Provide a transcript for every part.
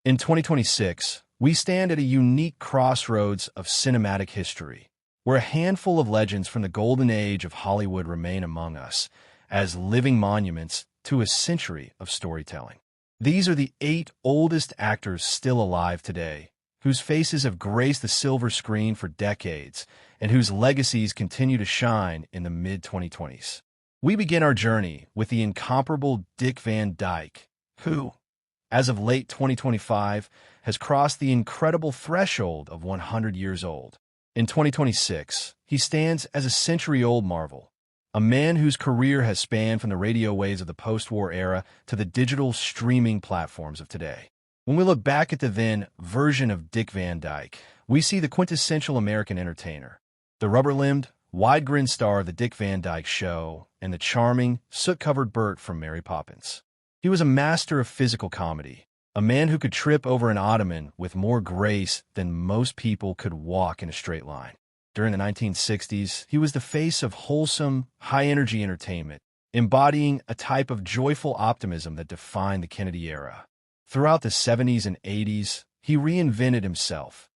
In 2026, we stand at a unique crossroads of cinematic history, where a handful of legends from the golden age of Hollywood remain among us as living monuments to a century of storytelling. These are the 8 oldest actors still alive today, whose faces have graced the silver screen for decades and whose legacies continue to shine in the mid-2020s. We begin our journey with the incomparable Dick Van Dyke, who, as of late 2025, has crossed the incredible threshold of 100 years old. In 2026, he stands as a century-old marvel, a man whose career has spanned from the radio waves of the post-war era to the digital streaming platforms of today. When we look back at the then version of Dick Van Dyke, we see the quintessential American entertainer, the rubber-limbed, wide-grin star of the Dick Van Dyke Show, and the charming, soot-covered Bert from Mary Poppins. He was a master of physical comedy, a man who could trip over an ottoman with more grace than most people could walk in a straight line. During the 1960s, he was the face of wholesome, high-energy entertainment, embodying a type of joyful optimism that defined the Kennedy era. Throughout the 70s and 80s, he reinvented himself,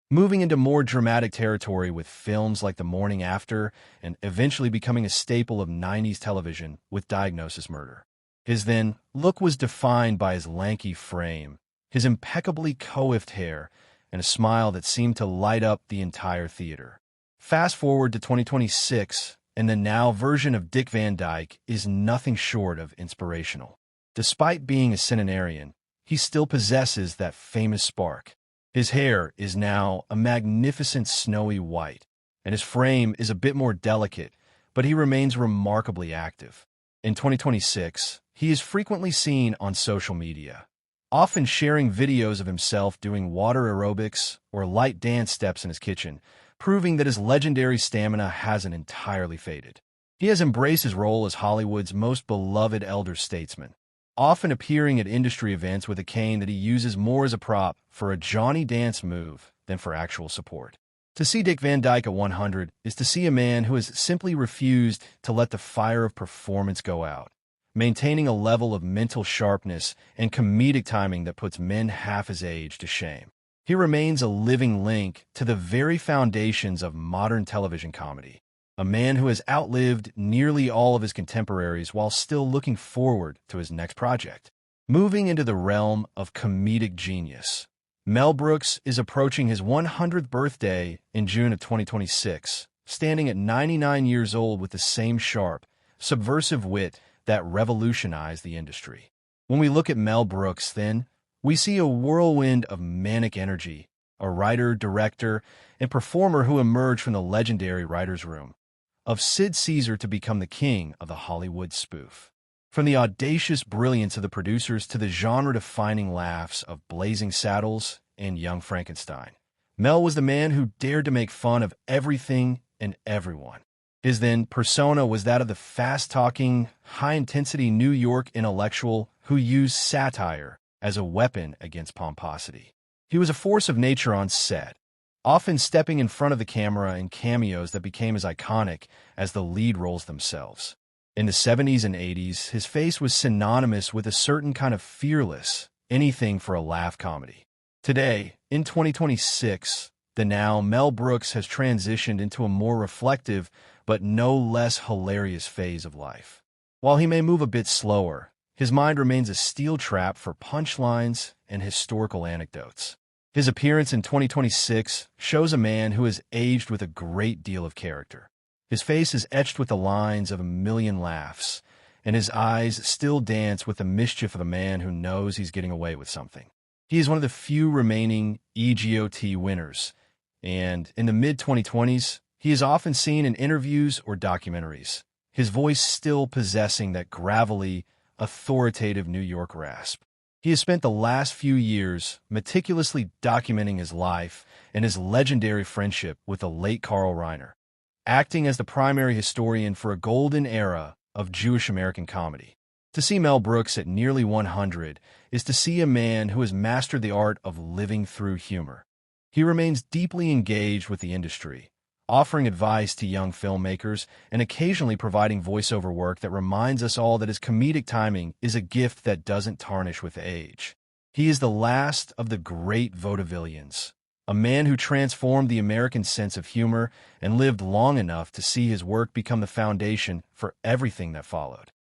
moving into more dramatic territory with films like The Morning After and eventually becoming a staple of 90s television with Diagnosis Murder. His then look was defined by his lanky frame, his impeccably coiffed hair, and a smile that seemed to light up the entire theater. Fast forward to 2026, and the now version of Dick Van Dyke is nothing short of inspirational. Despite being a centenarian, he still possesses that famous spark. His hair is now a magnificent snowy white, and his frame is a bit more delicate, but he remains remarkably active. In 2026, he is frequently seen on social media, often sharing videos of himself doing water aerobics or light dance steps in his kitchen, proving that his legendary stamina hasn't entirely faded. He has embraced his role as Hollywood's most beloved elder statesman, often appearing at industry events with a cane that he uses more as a prop for a Johnny Dance move than for actual support. To see Dick Van Dyke at 100 is to see a man who has simply refused to let the fire of performance go out, maintaining a level of mental sharpness and comedic timing that puts men half his age to shame. He remains a living link to the very foundations of modern television comedy, a man who has outlived nearly all of his contemporaries while still looking forward to his next project. Moving into the realm of comedic genius, Mel Brooks is approaching his 100th birthday in June of 2026, standing at 99 years old with the same sharp, subversive wit that revolutionized the industry. When we look at Mel Brooks, then, we see a whirlwind of manic energy, a writer, director, and performer who emerged from the legendary writer's room, of Sid Caesar to become the king of the Hollywood spoof. From the audacious brilliance of the producers to the genre-defining laughs of Blazing Saddles and Young Frankenstein, Mel was the man who dared to make fun of everything and everyone. His then persona was that of the fast-talking, high-intensity New York intellectual who used satire as a weapon against pomposity. He was a force of nature on set, often stepping in front of the camera in cameos that became as iconic as the lead roles themselves. In the 70s and 80s, his face was synonymous with a certain kind of fearless, anything-for-a-laugh comedy. Today, in 2026, the now Mel Brooks has transitioned into a more reflective but no less hilarious phase of life. While he may move a bit slower, his mind remains a steel trap for punchlines and historical anecdotes. His appearance in 2026 shows a man who has aged with a great deal of character. His face is etched with the lines of a million laughs, and his eyes still dance with the mischief of a man who knows he's getting away with something. He is one of the few remaining EGOT winners, and in the mid-2020s, he is often seen in interviews or documentaries, his voice still possessing that gravelly, authoritative New York rasp. He has spent the last few years meticulously documenting his life and his legendary friendship with the late Carl Reiner, acting as the primary historian for a golden era of Jewish American comedy. To see Mel Brooks at nearly 100 is to see a man who has mastered the art of living through humor. He remains deeply engaged with the industry, offering advice to young filmmakers and occasionally providing voiceover work that reminds us all that his comedic timing is a gift that doesn't tarnish with age. He is the last of the great vaudevillians, a man who transformed the American sense of humor and lived long enough to see his work become the foundation for everything that followed.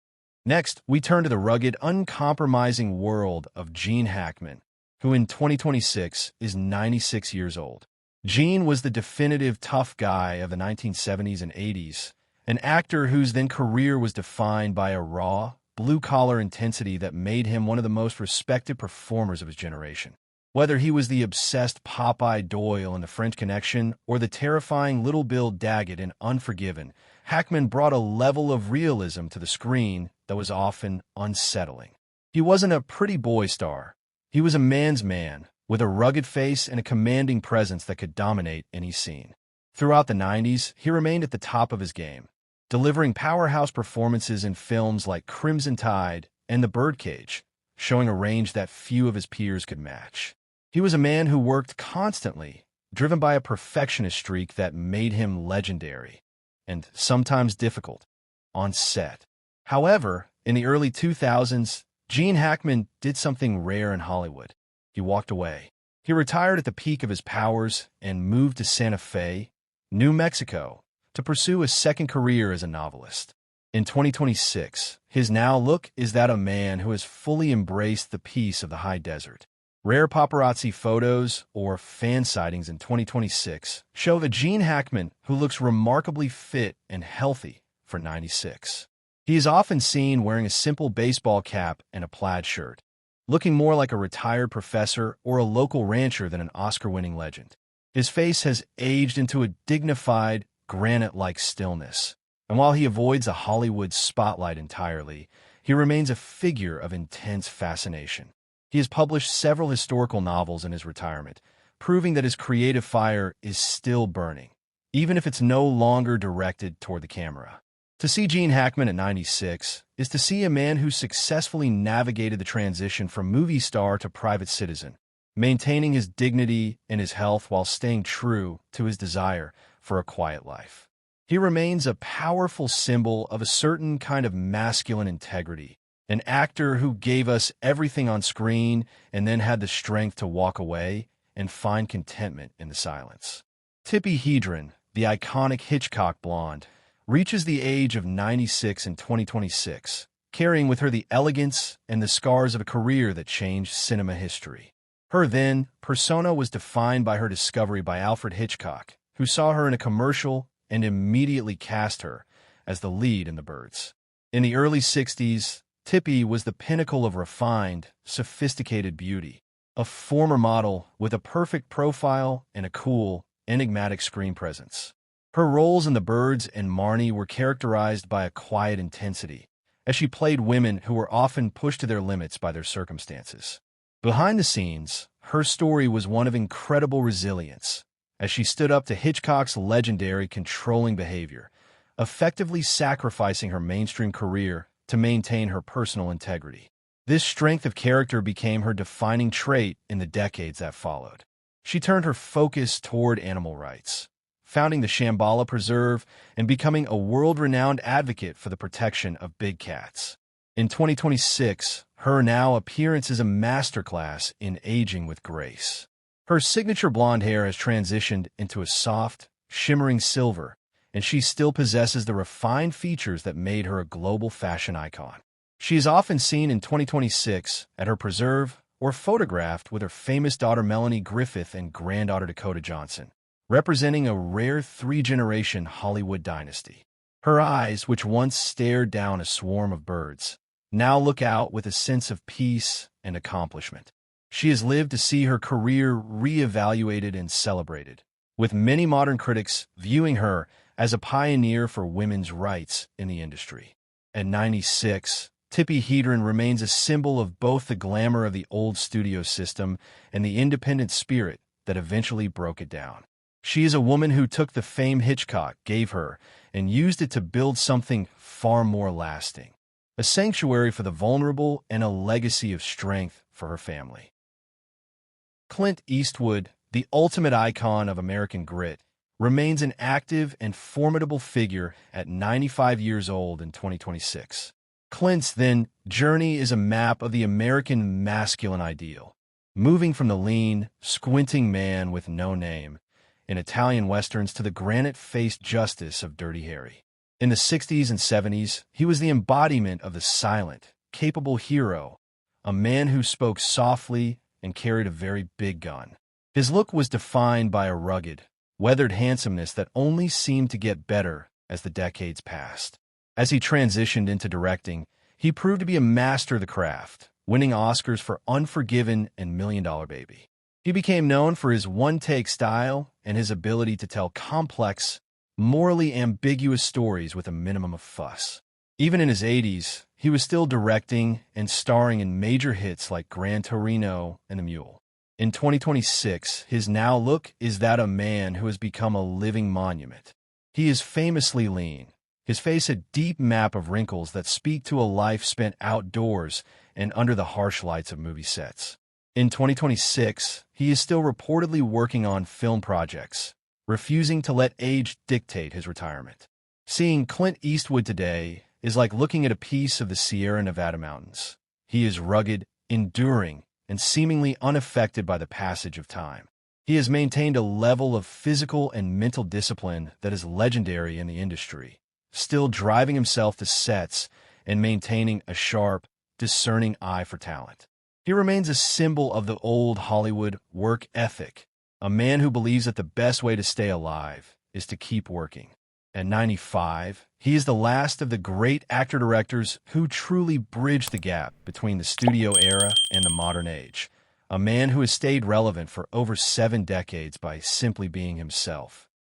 Next, we turn to the rugged, uncompromising world of Gene Hackman, who in 2026 is 96 years old. Gene was the definitive tough guy of the 1970s and 80s, an actor whose then career was defined by a raw, blue-collar intensity that made him one of the most respected performers of his generation. Whether he was the obsessed Popeye Doyle in The French Connection or the terrifying Little Bill Daggett in Unforgiven, Hackman brought a level of realism to the screen that was often unsettling. He wasn't a pretty boy star. He was a man's man, with a rugged face and a commanding presence that could dominate any scene. Throughout the 90s, he remained at the top of his game, delivering powerhouse performances in films like Crimson Tide and The Birdcage, showing a range that few of his peers could match. He was a man who worked constantly, driven by a perfectionist streak that made him legendary, and sometimes difficult, on set. However, in the early 2000s, Gene Hackman did something rare in Hollywood. He walked away. He retired at the peak of his powers and moved to Santa Fe, New Mexico, to pursue a second career as a novelist. In 2026, his now look is that of a man who has fully embraced the peace of the high desert. Rare paparazzi photos or fan sightings in 2026 show a Gene Hackman who looks remarkably fit and healthy for 96. He is often seen wearing a simple baseball cap and a plaid shirt, looking more like a retired professor or a local rancher than an Oscar-winning legend. His face has aged into a dignified, granite-like stillness, and while he avoids a Hollywood spotlight entirely, he remains a figure of intense fascination. He has published several historical novels in his retirement, proving that his creative fire is still burning, even if it's no longer directed toward the camera. To see Gene Hackman at 96 is to see a man who successfully navigated the transition from movie star to private citizen, maintaining his dignity and his health while staying true to his desire for a quiet life. He remains a powerful symbol of a certain kind of masculine integrity, an actor who gave us everything on screen and then had the strength to walk away and find contentment in the silence. Tippi Hedren, the iconic Hitchcock blonde, reaches the age of 96 in 2026, carrying with her the elegance and the scars of a career that changed cinema history. Her then persona was defined by her discovery by Alfred Hitchcock, who saw her in a commercial and immediately cast her as the lead in The Birds. In the early 60s, Tippi was the pinnacle of refined, sophisticated beauty, a former model with a perfect profile and a cool, enigmatic screen presence. Her roles in The Birds and Marnie were characterized by a quiet intensity, as she played women who were often pushed to their limits by their circumstances. Behind the scenes, her story was one of incredible resilience, as she stood up to Hitchcock's legendary controlling behavior, effectively sacrificing her mainstream career to maintain her personal integrity. This strength of character became her defining trait in the decades that followed. She turned her focus toward animal rights, founding the Shambhala Preserve and becoming a world-renowned advocate for the protection of big cats. In 2026, her now appearance is a masterclass in aging with grace. Her signature blonde hair has transitioned into a soft, shimmering silver, and she still possesses the refined features that made her a global fashion icon. She is often seen in 2026 at her preserve or photographed with her famous daughter Melanie Griffith and granddaughter Dakota Johnson, representing a rare three-generation Hollywood dynasty. Her eyes, which once stared down a swarm of birds, now look out with a sense of peace and accomplishment. She has lived to see her career re-evaluated and celebrated, with many modern critics viewing her as a pioneer for women's rights in the industry. At 96, Tippi Hedren remains a symbol of both the glamour of the old studio system and the independent spirit that eventually broke it down. She is a woman who took the fame Hitchcock gave her and used it to build something far more lasting, a sanctuary for the vulnerable and a legacy of strength for her family. Clint Eastwood, the ultimate icon of American grit, remains an active and formidable figure at 95 years old in 2026. Clint's, then, journey is a map of the American masculine ideal, moving from the lean, squinting man with no name in Italian westerns to the granite-faced justice of Dirty Harry. In the 60s and 70s, he was the embodiment of the silent, capable hero, a man who spoke softly and carried a very big gun. His look was defined by a rugged, weathered handsomeness that only seemed to get better as the decades passed. As he transitioned into directing, he proved to be a master of the craft, winning Oscars for Unforgiven and Million Dollar Baby. He became known for his one-take style and his ability to tell complex, morally ambiguous stories with a minimum of fuss. Even in his 80s, he was still directing and starring in major hits like Gran Torino and The Mule. In 2026, his now look is that of a man who has become a living monument. He is famously lean, his face a deep map of wrinkles that speak to a life spent outdoors and under the harsh lights of movie sets. In 2026, he is still reportedly working on film projects, refusing to let age dictate his retirement. Seeing Clint Eastwood today is like looking at a piece of the Sierra Nevada mountains. He is rugged, enduring, and seemingly unaffected by the passage of time. He has maintained a level of physical and mental discipline that is legendary in the industry, still driving himself to sets and maintaining a sharp, discerning eye for talent. He remains a symbol of the old Hollywood work ethic, a man who believes that the best way to stay alive is to keep working. At 95, he is the last of the great actor-directors who truly bridged the gap between the studio era and the modern age, a man who has stayed relevant for over 7 decades by simply being himself.